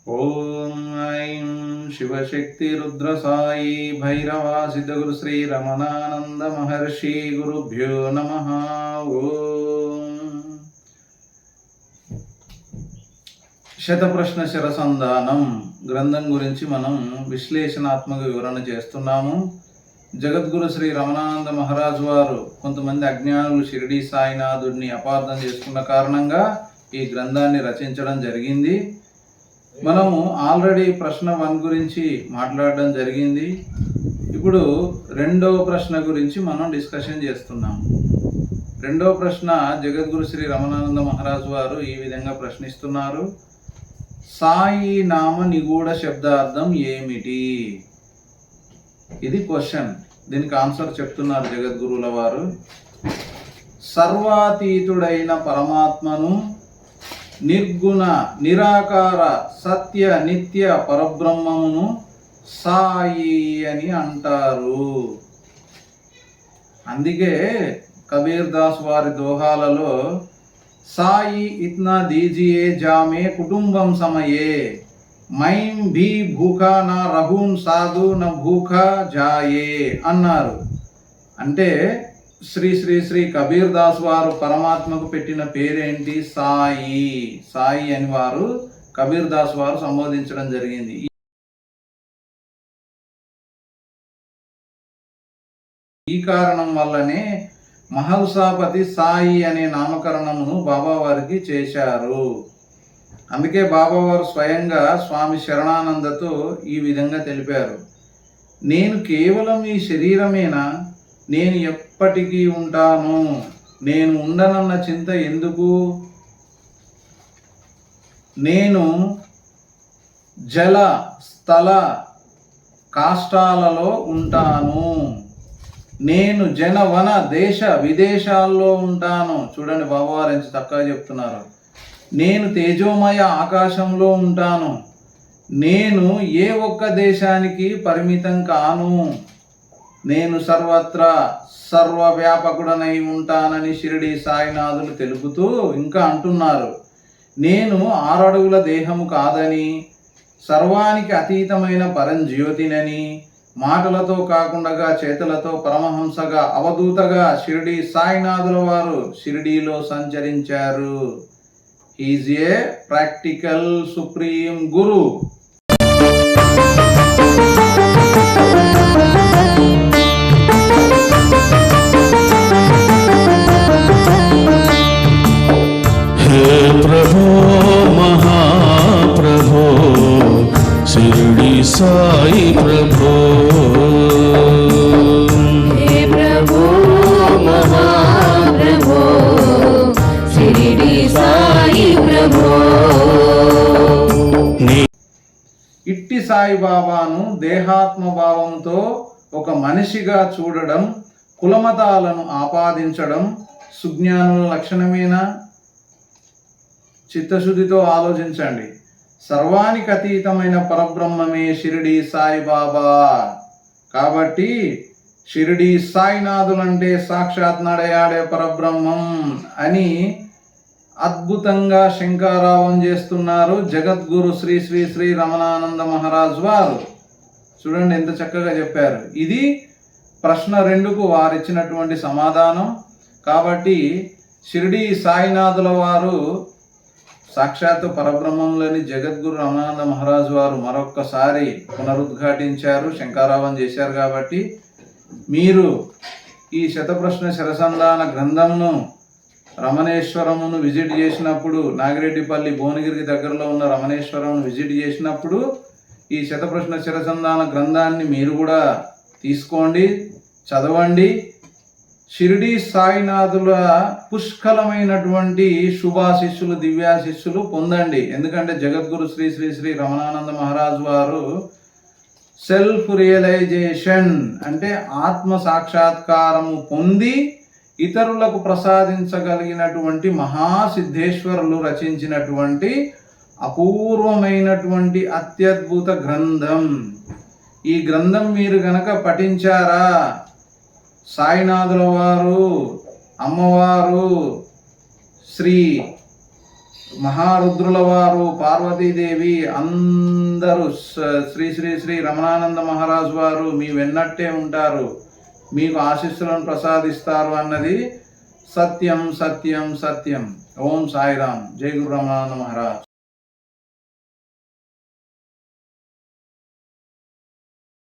ఓం ఐం శివశక్తి రుద్రసాయి భైరవాసిత గురు శ్రీ రమణానంద మహర్షి గురుభ్యో నమః. ఓం శతప్రశ్న శరసంధానం గ్రంథం గురించి మనం విశ్లేషణాత్మక వివరణ చేస్తున్నాము. జగద్గురు శ్రీ రమణానంద మహారాజు వారు కొంతమంది అజ్ఞానులు షిరిడి సాయినాథుడిని అపార్థం చేసుకున్న కారణంగా ఈ గ్రంథాన్ని రచించడం జరిగింది. మనము ఆల్రెడీ ప్రశ్న 1 గురించి మాట్లాడడం జరిగింది. ఇప్పుడు రెండవ ప్రశ్న గురించి మనం డిస్కషన్ చేస్తున్నాం. రెండవ ప్రశ్న జగద్గురు శ్రీ రమణానంద మహారాజు వారు ఈ విధంగా ప్రశ్నిస్తున్నారు. సాయి నామ నిగూఢ శబ్దార్థం ఏమిటి? ఇది క్వశ్చన్. దీనికి ఆన్సర్ చెప్తున్నారు జగద్గురుల వారు. సర్వాతీతుడైన పరమాత్మను, నిర్గుణ నిరాకార సత్య నిత్య పరబ్రహ్మమును సాయి అని అంటారు. అందుకే కబీర్ దాస్ వారి దోహాలలో సాయి ఇత్నా దీజియే జామే కుటుంబం సమయే మైం భీ భూఖా నా రహూన్ సాధు న భూఖా జాయే అన్నారు. అంటే శ్రీ శ్రీ శ్రీ కబీర్ దాస్ వారు పరమాత్మకు పెట్టిన పేరేంటి? సాయి. సాయి అని వారు కబీర్ దాస్ వారు సంబోధించడం జరిగింది. ఈ కారణం వల్లనే మహల్సాపతి సాయి అనే నామకరణమును బాబా వారికి చేశారు. అందుకే బాబా వారు స్వయంగా స్వామి శరణానందతో ఈ విధంగా తెలిపారు. నేను కేవలం ఈ శరీరమేనా? నేను ఎప్పటికీ ఉంటాను. నేను ఉండనన్న చింత ఎందుకు? నేను జల స్థల కాష్టాలలో ఉంటాను. నేను జన వన దేశ విదేశాల్లో ఉంటాను. చూడండి బాబావారు ఎంత చక్కగా చెప్తున్నారు. నేను తేజోమయ ఆకాశంలో ఉంటాను. నేను ఏ ఒక్క దేశానికి పరిమితం కాను. నేను సర్వత్రా సర్వవ్యాపకుడనై ఉంటానని షిరిడి సాయినాథులు తెలుపుతూ ఇంకా అంటున్నారు. నేను 6 అడుగుల దేహము కాదని, సర్వానికి అతీతమైన పరంజ్యోతినని, మాటలతో కాకుండా చేతులతో పరమహంసగా అవధూతగా షిరిడి సాయినాథుల వారు షిరిడీలో సంచరించారు. ఈజ్ ఏ ప్రాక్టికల్ సుప్రీం గురు. प्रभो महाप्रभो शिरडी साई प्रभो, हे प्रभो महाप्रभो शिरडी साई प्रभो. ఇట్టి సాయిబాబాను దేహాత్మ భావంతో ఒక మనిషిగా చూడడం, కులమతాలను ఆపాదించడం సుజ్ఞానుల లక్షణమేనా? చిత్తశుద్ధితో ఆలోచించండి. సర్వానికి అతీతమైన పరబ్రహ్మమే షిరిడి సాయిబాబా. కాబట్టి షిరిడి సాయినాథులంటే సాక్షాత్ నడయాడే పరబ్రహ్మం అని అద్భుతంగా శంకారావం చేస్తున్నారు జగద్గురు శ్రీ శ్రీ శ్రీ రమణానంద మహారాజు వారు. చూడండి ఎంత చక్కగా చెప్పారు. ఇది ప్రశ్న 2కు వారిచ్చినటువంటి సమాధానం. కాబట్టి షిరిడి సాయినాథుల వారు సాక్షాత్తు పరబ్రహ్మంలోని జగద్గురు రమణానంద మహారాజు వారు మరొక్కసారి పునరుద్ఘాటించారు, శంకారావం చేశారు. కాబట్టి మీరు ఈ శతప్రశ్న శరసంధాన గ్రంథంను రమణేశ్వరమును విజిట్ చేసినప్పుడు, నాగిరెడ్డిపల్లి భువనగిరికి దగ్గరలో ఉన్న రమణేశ్వరమును విజిట్ చేసినప్పుడు ఈ శతప్రశ్న శరసంధాన గ్రంథాన్ని మీరు కూడా తీసుకోండి, చదవండి. షిరిడి సాయినాథుల పుష్కలమైనటువంటి శుభాశిస్సులు, దివ్యాశిస్సులు పొందండి. ఎందుకంటే జగద్గురు శ్రీ శ్రీ శ్రీ రమణానంద మహారాజు వారు సెల్ఫ్ రియలైజేషన్ అంటే ఆత్మ సాక్షాత్కారము పొంది ఇతరులకు ప్రసాదించగలిగినటువంటి మహాసిద్ధేశ్వరులు రచించినటువంటి అపూర్వమైనటువంటి అత్యద్భుత గ్రంథం. ఈ గ్రంథం మీరు గనక పఠించారా, సాయినాథుల వారు, అమ్మవారు, శ్రీ మహారుద్రుల వారు, పార్వతీదేవి అందరూ శ్రీ శ్రీ శ్రీ రమణానంద మహారాజు వారు మీ వెన్నట్టే ఉంటారు, మీకు ఆశీస్సులను ప్రసాదిస్తారు అన్నది సత్యం సత్యం సత్యం. ఓం సాయిరామ్. జై గురు రమణానంద మహారాజ్.